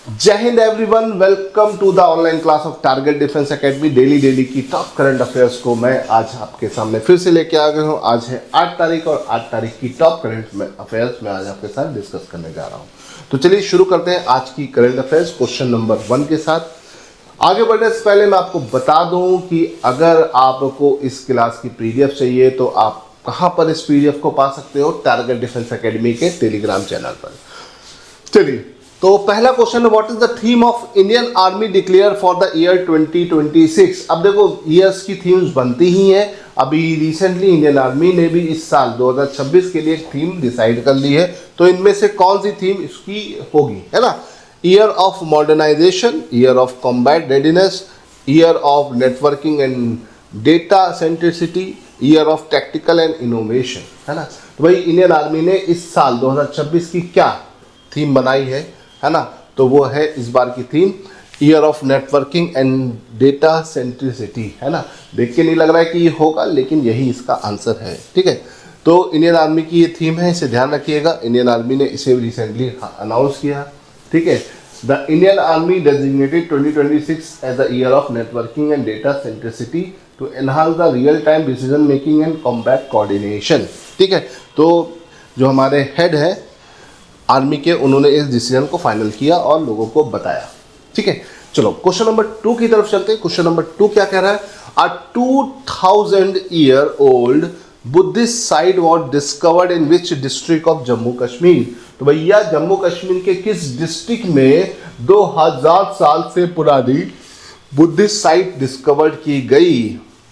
जय हिंद everyone, welcome to the online class of target defence academy. Daily की top current affairs को मैं आज आपके सामने फिर से लेके आ गया हूँ। आज है 8 तारीख और 8 तारीख की टॉप करंट अफेयर्स मैं आज आपके साथ डिस्कस करने जा रहा हूँ। तो चलिए शुरू करते हैं आज की करंट अफेयर्स क्वेश्चन नंबर 1 के साथ। आगे बढ़ने से पहले मैं आपको बता दूं कि अगर आपको इस क्लास की पीडीएफ चाहिए तो आप कहाँ पर इस पीडीएफ को पा सकते हो? टारगेट डिफेंस एकेडमी के टेलीग्राम चैनल पर। चलिए, तो पहला क्वेश्चन है, what is the theme of Indian army declare for the year 2026? अब देखो, ईयर्स की थीम्स बनती ही हैं। अभी रिसेंटली इंडियन आर्मी ने भी इस साल 2026 के लिए एक थीम डिसाइड कर ली है। तो इनमें से कौन सी थीम इसकी होगी, है ना? Year of modernisation, year of combat readiness, year of networking and data centricity, year of technical and innovation, है ना? तो भाई इंडियन आर्मी ने इस साल 2026 की क्या थीम बनाई है ना? तो वो है इस बार की theme year of networking and data centricity, है ना? देख के नहीं लग रहा है कि ये होगा, लेकिन यही इसका आंसर है। ठीक है, तो इंडियन आर्मी की ये थीम है, इसे ध्यान रखिएगा। इंडियन आर्मी ने इसे रिसेंटली अनाउंस किया। ठीक है, the Indian army designated 2026 as the year of networking and data centricity to enhance the real time decision making and combat coordination. ठीक है, तो जो हमारे हेड है आर्मी के, उन्होंने इस डिसीजन को फाइनल किया और लोगों को बताया। ठीक है, चलो क्वेश्चन नंबर 2 की तरफ चलते हैं। क्वेश्चन नंबर 2 क्या कह रहा है? अ 2000 year old Buddhist site was discovered in which district of Jammu Kashmir? तो भैया जम्मू कश्मीर के किस डिस्ट्रिक्ट में 2000 साल से पुरानी बुद्धिस्ट साइट डिस्कवर्ड की गई?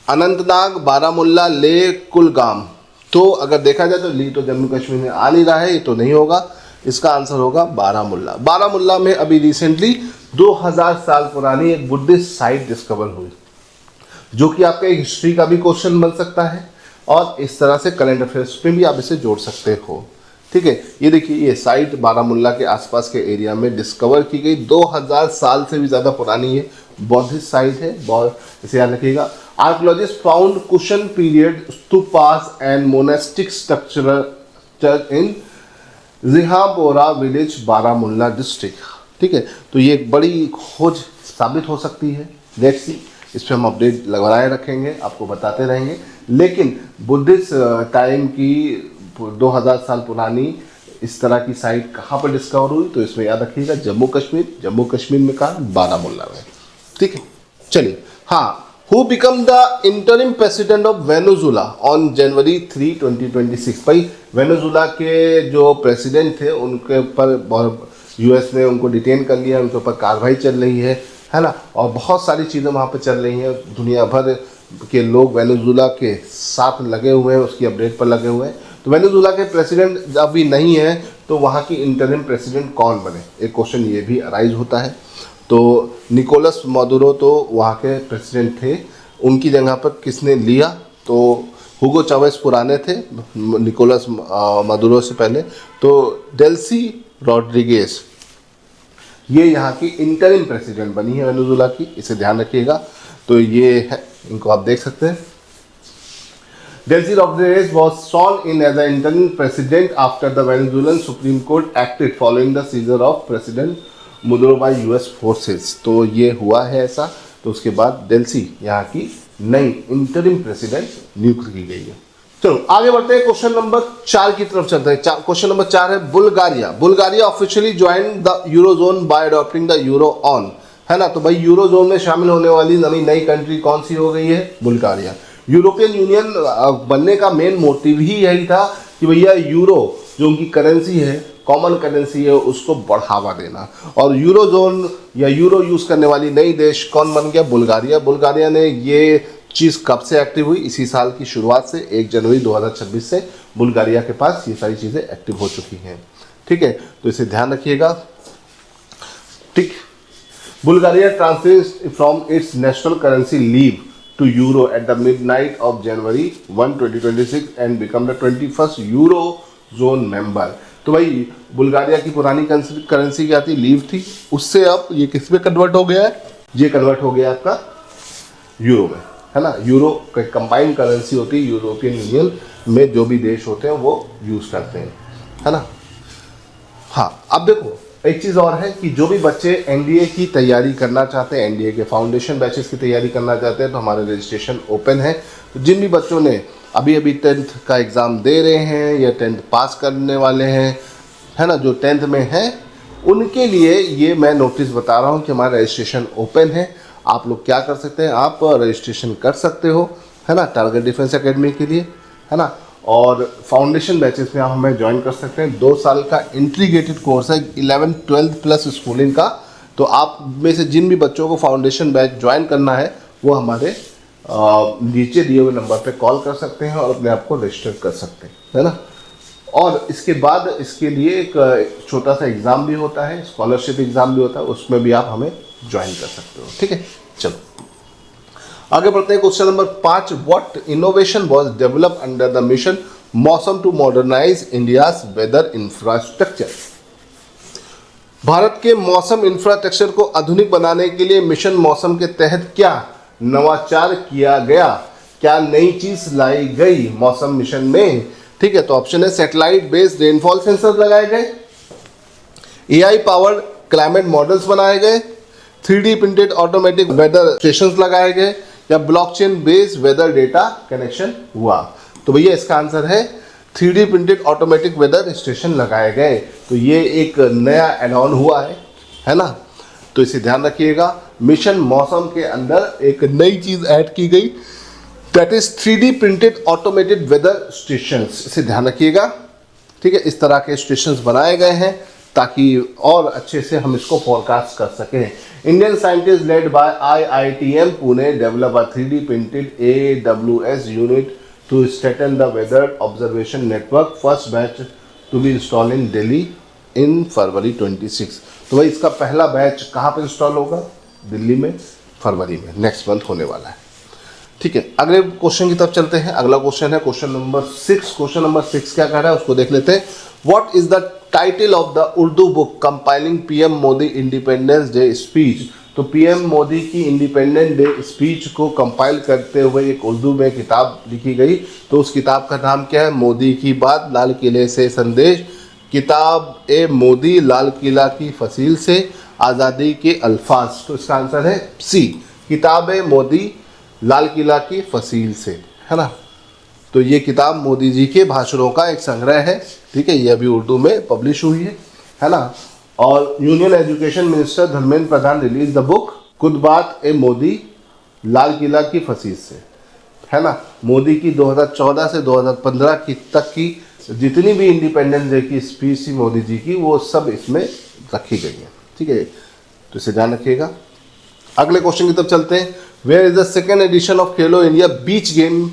अनंतनाग, बारामुल्ला, लेह, कुलगाम। तो अगर देखा जाए तो ली तो जम्मू कश्मीर में आ नहीं रहा है, ये तो नहीं होगा। इसका आंसर होगा बारामुल्ला। बारामुल्ला में अभी रिसेंटली 2000 साल पुरानी एक बुद्धिस्ट साइट डिस्कवर हुई, जो कि आपका एक हिस्ट्री का भी क्वेश्चन बन सकता है और इस तरह से करंट अफेयर्स में भी आप इसे जोड़ सकते हो। ठीक है, ये देखिए, ये साइट बारामुल्ला के आसपास के एरिया में डिस्कवर की गई। 2000 साल से भी ज़्यादा पुरानी ये बौद्धिस्ट साइट है। इसे याद रखिएगा। Archaeologist found Kushan period stupas and monastic structure in Jihapora village, Baramulla district. ठीक है, तो ये एक बड़ी खोज साबित हो सकती है। लेट्स सी, इस पर हम अपडेट लगाए रखेंगे, आपको बताते रहेंगे। लेकिन बुद्धिस्ट टाइम की 2000 साल पुरानी इस तरह की साइट कहाँ पर डिस्कवर हुई? तो इसमें याद रखिएगा जम्मू कश्मीर में कहा, बारामुल्ला में। ठीक है, चलिए। हाँ, who become the interim president of Venezuela on January 3, 2026? भाई वेनेजुला के जो प्रेसिडेंट थे उनके ऊपर यूएस ने उनको डिटेन कर लिया, उनके ऊपर कार्रवाई चल रही है ना? और बहुत सारी चीज़ें वहाँ पर चल रही हैं। दुनिया भर के लोग वेनेजुला के साथ लगे हुए हैं, उसकी अपडेट पर लगे हुए हैं। तो वेनेजुला के प्रेसिडेंट अभी नहीं है, तो वहाँ की इंटरिम प्रेसिडेंट कौन बने? एक क्वेश्चन ये भी अराइज होता है। तो निकोलस मदुरो तो वहाँ के प्रेसिडेंट थे, उनकी जगह पर किसने लिया? तो हुगो चावेस पुराने थे निकोलस मदुरो से पहले। तो डेल्सी रॉड्रिगेज ये यहाँ की इंटरिम प्रेसिडेंट बनी है वेनेजुला की, इसे ध्यान रखिएगा। तो ये है, इनको आप देख सकते हैं। Delsey Rodriguez was sworn in as the interim president after the Venezuelan Supreme Court acted following the seizure of President Maduro by US forces. तो ये हुआ है ऐसा। तो उसके बाद डेल्सी यहाँ की नई इंटरिम प्रेसिडेंट नियुक्त की गई है। चलो आगे बढ़ते हैं, क्वेश्चन नंबर 4 की तरफ चलते हैं। क्वेश्चन नंबर 4 है, Bulgaria officially join the eurozone bye adopting the euro on, है ना? तो भाई यूरोजोन में शामिल होने वाली नई कंट्री कौन सी हो गई है? बुल्गारिया। यूरोपियन यूनियन बनने का मेन मोटिव ही यही था कि भैया यूरो जो उनकी करेंसी है, कॉमन करेंसी है, उसको बढ़ावा देना। और यूरोजोन या यूरो यूज़ करने वाली नई देश कौन बन गया? बुल्गारिया। बुल्गारिया ने ये चीज़ कब से एक्टिव हुई? इसी साल की शुरुआत से, 1 जनवरी 2026 से बुल्गारिया के पास ये सारी चीज़ें एक्टिव हो चुकी हैं। ठीक है, तो इसे ध्यान रखिएगा। ठीक, Bulgaria transferred from its national currency leave to euro at the midnight of January 1, 2026 and become the 21st Eurozone member। तो भाई बुल्गारिया की पुरानी करेंसी क्या थी? लीव थी। उससे अब ये किस में कन्वर्ट हो गया है? ये कन्वर्ट हो गया आपका यूरो में, है ना? यूरो कंबाइंड करेंसी होती है, यूरोपियन यूनियन में जो भी देश होते हैं वो यूज़ करते हैं, है ना? हाँ, अब देखो एक चीज़ और है कि जो भी बच्चे एनडीए की तैयारी करना चाहते हैं, एनडीए के फाउंडेशन बैचेस की तैयारी करना चाहते हैं, तो हमारे रजिस्ट्रेशन ओपन है। तो जिन भी बच्चों ने अभी 10th का एग्ज़ाम दे रहे हैं या 10th पास करने वाले हैं, है ना, जो 10th में हैं, उनके लिए ये मैं नोटिस बता रहा हूँ कि हमारा रजिस्ट्रेशन ओपन है। आप लोग क्या कर सकते हैं, आप रजिस्ट्रेशन कर सकते हो, है ना, टारगेट डिफेंस एकेडमी के लिए, है ना। और फाउंडेशन बैचेस में आप हमें ज्वाइन कर सकते हैं। 2 साल का इंटीग्रेटेड कोर्स है, 11th 12th प्लस स्कूलिंग का। तो आप में से जिन भी बच्चों को फाउंडेशन बैच ज्वाइन करना है वो हमारे नीचे दिए हुए नंबर पे कॉल कर सकते हैं और अपने आप को रजिस्टर कर सकते हैं, है ना। और इसके बाद इसके लिए एक छोटा सा एग्ज़ाम भी होता है, स्कॉलरशिप एग्ज़ाम भी होता है, उसमें भी आप हमें ज्वाइन कर सकते हो। ठीक है, चलो आगे बढ़ते हैं। Question number 5, what innovation was develop under the mission Mausam to modernize India's weather infrastructure. भारत के मौसम इंफ्रास्ट्रक्चर को आधुनिक बनाने के लिए मिशन मौसम के तहत क्या नवाचार किया गया, क्या नई चीज लाई गई मौसम मिशन में। ठीक है, तो ऑप्शन है सैटेलाइट बेस्ड रेनफॉल सेंसर लगाए गए, एआई पावर्ड क्लाइमेट मॉडल्स बनाए गए, 3D printed automatic weather stations लगाए गए, या blockchain based weather data connection हुआ। तो भैया इसका आंसर है 3D printed automatic weather station लगाए गए। तो ये एक नया एड ऑन हुआ है ना। तो इसे ध्यान रखिएगा, मिशन मौसम के अंदर एक नई चीज ऐड की गई, that is 3D printed automated weather stations. इसे ध्यान रखिएगा। ठीक है, इस तरह के स्टेशंस बनाए गए हैं ताकि और अच्छे से हम इसको फोरकास्ट कर सकें। Indian scientist led by IITM Pune develop a 3D printed AWS unit to strengthen the weather observation network, first batch to be install in Delhi in February 26। तो भाई इसका पहला बैच कहाँ पर इंस्टॉल होगा, दिल्ली में, फरवरी में, नेक्स्ट मंथ होने वाला है। ठीक है, अगले क्वेश्चन की तरफ चलते हैं। अगला क्वेश्चन है क्वेश्चन नंबर 6। क्वेश्चन नंबर 6 क्या कह रहा है उसको देख लेते हैं। What is the title of the Urdu book compiling PM Modi independence day speech. तो पीएम मोदी की इंडिपेंडेंस डे स्पीच को कंपाइल करते हुए एक उर्दू में किताब लिखी गई। तो उस किताब का नाम क्या है, मोदी की बात लाल किले से संदेश, किताब ए मोदी लाल किला की फसील से आज़ादी के अल्फाज। तो इसका आंसर है सी, किताब ए मोदी लाल किला की फसील से, है ना। तो ये किताब मोदी जी के भाषणों का एक संग्रह है। ठीक है, ये अभी उर्दू में पब्लिश हुई है ना। और union education minister Dharmendra Pradhan release the book खुद बात ए मोदी लाल किला की फसील से, है ना। मोदी की 2014 से 2015 की तक की जितनी भी इंडिपेंडेंस डे की स्पीच थी मोदी जी की, वो सब इसमें रखी गई है। ठीक है, तो इसे ध्यान रखिएगा। अगले क्वेश्चन की तरफ चलते हैं। Where is the second edition of Khelo India beach game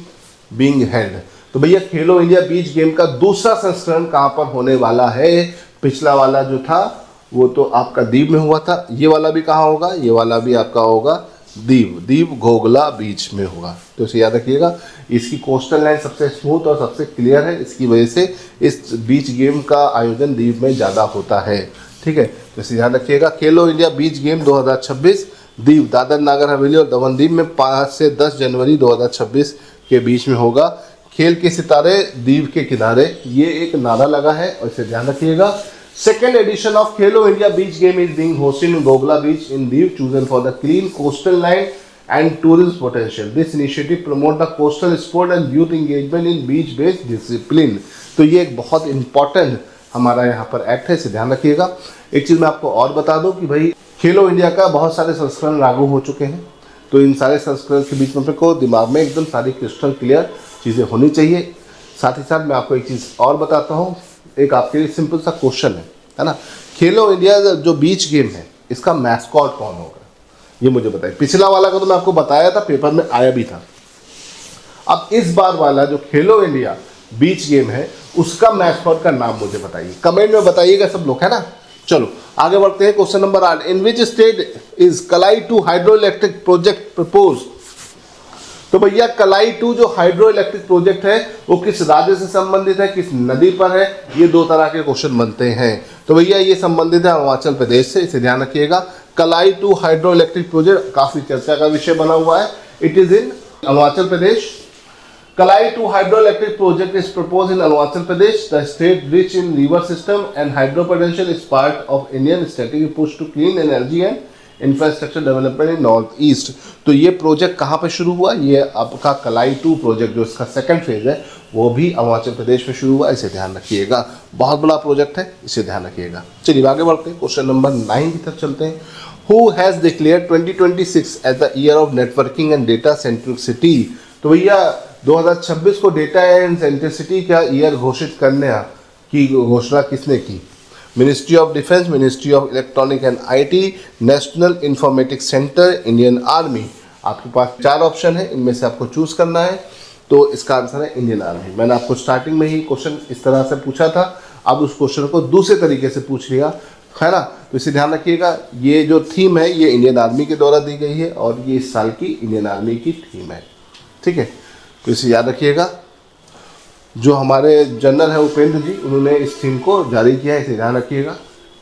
being held. तो भैया खेलो इंडिया बीच गेम का दूसरा संस्करण कहाँ पर होने वाला है। पिछला वाला जो था वो तो आपका दीव में हुआ था, ये वाला भी कहाँ होगा, ये वाला भी आपका होगा दीव घोघला बीच में होगा। तो इसे याद रखिएगा। इसकी कोस्टल लाइन सबसे स्मूथ और सबसे क्लियर है, इसकी वजह से इस बीच गेम का आयोजन दीव में ज़्यादा होता है। ठीक है, तो इसे याद रखिएगा। खेलो India beach game 2026 Diu, Dadar Nagar Haveli और दमनदीव में 5 से 10 जनवरी 2026 के बीच में होगा। खेल के सितारे दीव के किनारे, ये एक नारा लगा है और इसे ध्यान रखिएगा। Second edition of Khelo India beach game is being hosted in Gogla beach in Diu, chosen for the clean coastal line and tourism potential. This initiative promote the coastal sport and youth engagement in beach based discipline. तो ये एक बहुत important हमारा यहाँ पर act है, इसे ध्यान रखिएगा। एक चीज़ मैं आपको और बता दूँ कि भाई खेलो इंडिया का बहुत सारे संस्करण लागू हो चुके हैं। तो इन सारे संस्करण के बीच में अपने को दिमाग में एकदम सारी क्रिस्टल क्लियर चीज़ें होनी चाहिए। साथ ही साथ मैं आपको एक चीज़ और बताता हूँ, एक आपके लिए सिंपल सा क्वेश्चन है ना। खेलो इंडिया जो बीच गेम है इसका मैस्कॉट कौन होगा, ये मुझे बताइए। पिछला वाला का तो मैं आपको बताया था, पेपर में आया भी था। अब इस बार वाला जो खेलो इंडिया बीच गेम है उसका मैस्कॉट का नाम मुझे बताइए, कमेंट में बताइएगा सब लोग, है ना। चलो आगे बढ़ते हैं। Question number 8, in which state is कलाई 2 हाइड्रो इलेक्ट्रिक प्रोजेक्ट प्रपोज। तो भैया कलाई 2 जो हाइड्रो इलेक्ट्रिक प्रोजेक्ट है वो किस राज्य से संबंधित है, किस नदी पर है, ये 2 तरह के क्वेश्चन बनते हैं। तो भैया ये संबंधित है अरुणाचल प्रदेश से, इसे ध्यान रखिएगा। कलाई 2 हाइड्रो इलेक्ट्रिक प्रोजेक्ट काफी चर्चा का विषय बना हुआ है। It is in Arunachal Pradesh. Kalai 2 hydroelectric project is proposed in Arunachal Pradesh. The state rich in river system and hydro potential is part of Indian strategic push to clean energy and infrastructure development in north east. तो ये project कहाँ पे शुरू हुआ? ये आपका कलाई 2 project जो इसका सेकंड फेज है वो भी अरुणाचल प्रदेश में शुरू हुआ, इसे ध्यान रखिएगा। बहुत बड़ा प्रोजेक्ट है, इसे ध्यान रखिएगा। चलिए आगे बढ़ते हैं, क्वेश्चन नंबर 9 की तरफ चलते हैं। Who has declare 2026 as the year of networking and data centricity? तो भैया 2026 को डेटा एंड सेंट्रिसिटी का ईयर घोषित करने की घोषणा किसने की? Ministry of defence, ministry of electronic and IT, national informatics centre, Indian army. आपके पास 4 ऑप्शन है, इनमें से आपको चूज करना है। तो इसका आंसर है इंडियन आर्मी। मैंने आपको स्टार्टिंग में ही क्वेश्चन इस तरह से पूछा था, अब उस क्वेश्चन को दूसरे तरीके से पूछ लिया है ना। तो इसे ध्यान रखिएगा, ये जो थीम है ये इंडियन आर्मी के द्वारा दी गई है और ये इस साल की इंडियन आर्मी की थीम है, ठीक है। तो इसे याद रखिएगा। जो हमारे जनरल है उपेंद्र जी, उन्होंने इस थीम को जारी किया है, इसे ध्यान रखिएगा,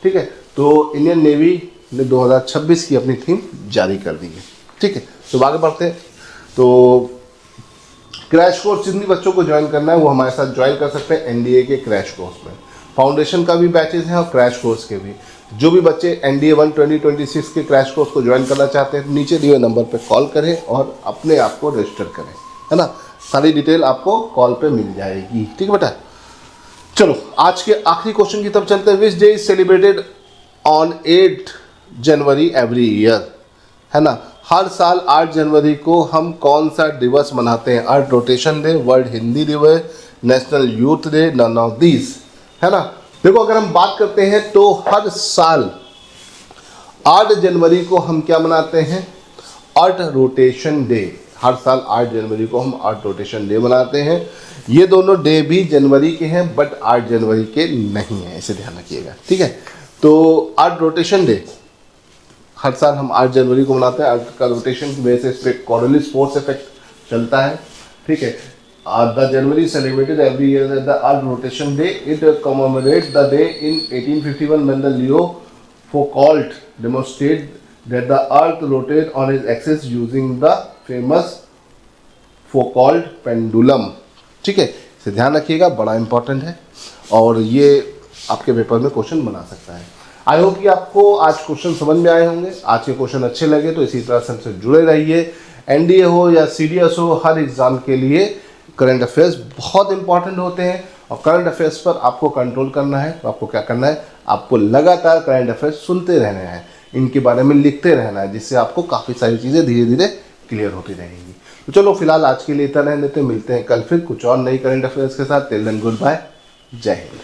ठीक है। तो इंडियन नेवी ने 2026 की अपनी थीम जारी कर दी है, ठीक है। तो आगे बढ़ते हैं। तो क्रैश कोर्स जितनी बच्चों को ज्वाइन करना है वो हमारे साथ ज्वाइन कर सकते हैं एनडीए के क्रैश कोर्स में। फाउंडेशन का भी बैचेज हैं और क्रैश कोर्स के भी। जो भी बच्चे एनडीए 1 2026 के क्रैश कोर्स को ज्वाइन करना चाहते हैं नीचे दिए हुए नंबर पर कॉल करें और अपने आप को रजिस्टर करें, है ना। सारी डिटेल आपको कॉल पे मिल जाएगी, ठीक है बेटा। चलो आज के आखिरी क्वेश्चन की तरफ चलते हैं। Which day is celebrated on 8 January every year? है ना, हर साल 8 जनवरी को हम कौन सा दिवस मनाते हैं? Earth rotation day, world Hindi Diwas, national youth day, none of these, है ना। देखो अगर हम बात करते हैं तो हर साल 8 जनवरी को हम क्या मनाते हैं? Earth rotation day. हर साल 8 जनवरी को हम अर्थ रोटेशन डे मनाते हैं। ये दोनों डे भी जनवरी के हैं बट 8 जनवरी के नहीं हैं, इसे ध्यान रखिएगा, ठीक है। तो अर्थ रोटेशन डे हर साल हम 8 जनवरी को मनाते हैं। अर्थ का रोटेशन की वजह से इस पर कॉर्नलिस फोर्स इफेक्ट चलता है, ठीक है। The January celebrated every year the earth rotation day. It commemorates the day in 1851 when the Leo Foucault demonstrated that the earth rotates on its axis using the famous Foucault pendulum, ठीक है। इसे ध्यान रखिएगा, बड़ा important है और ये आपके पेपर में क्वेश्चन बना सकता है। आई होप कि आपको आज क्वेश्चन समझ में आए होंगे। आज के क्वेश्चन अच्छे लगे तो इसी तरह से हमसे जुड़े रहिए। एनडीए हो या सीडीएस हो, हर एग्जाम के लिए करंट अफेयर्स बहुत इंपॉर्टेंट होते हैं और करंट अफेयर्स पर आपको कंट्रोल करना है। तो आपको क्या करना है? आपको लगातार करंट अफेयर्स सुनते रहने हैं, इनके बारे में लिखते रहना है, जिससे आपको काफ़ी सारी चीज़ें धीरे धीरे क्लियर होती रहेंगी। तो चलो फिलहाल आज के लिए इतना रहने देते हैं, मिलते हैं कल फिर कुछ और नई करंट अफेयर्स के साथ। टिल देन गुड बाय, जय हिंद।